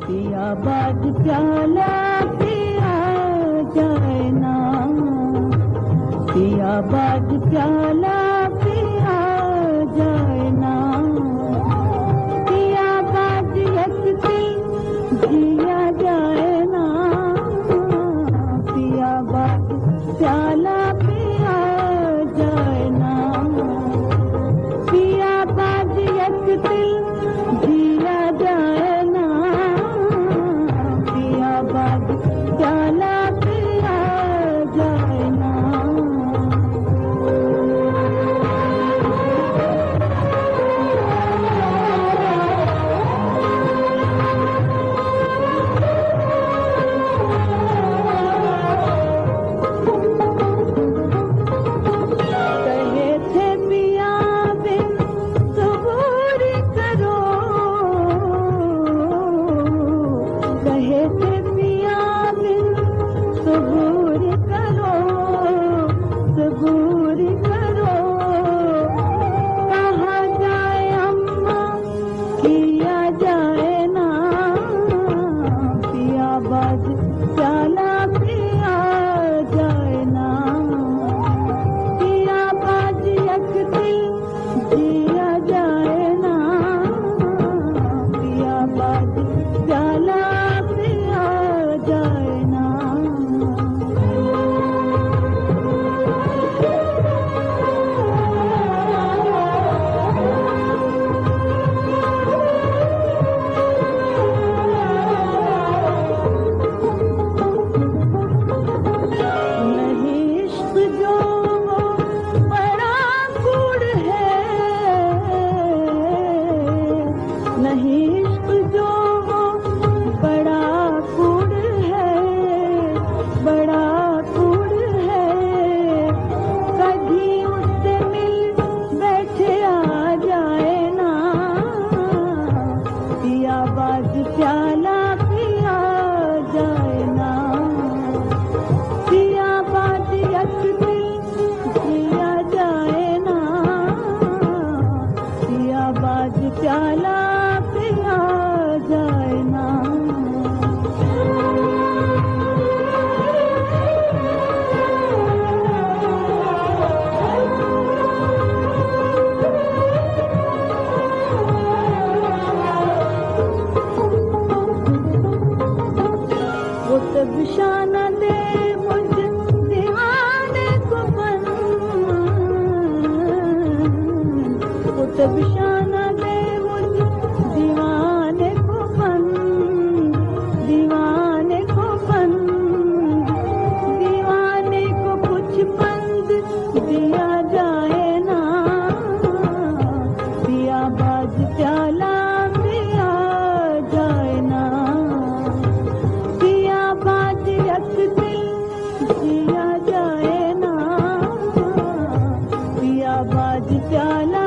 पिया बाज प्याला पिया जाए ना, पिया बाज प्याला पिया जाए ना, पिया बाज यकती जिया जाए ना, पिया बाज प्याला पिया जाए ना, पिया बाज यकती जिया जाए ना, पिया बाज प्याला पिया जाए ना। प्याला पिया जाए ना। वो तब शाना दे मुझ दीवाने को बन, वो तब शाना दे दीवाने को बन, दीवाने को बन, दीवाने को कुछ बंद दिया जाए ना, पिया बाज प्याला पिया जाए ना, पिया बाज यकती जिया जाए ना, पिया बाज प्याला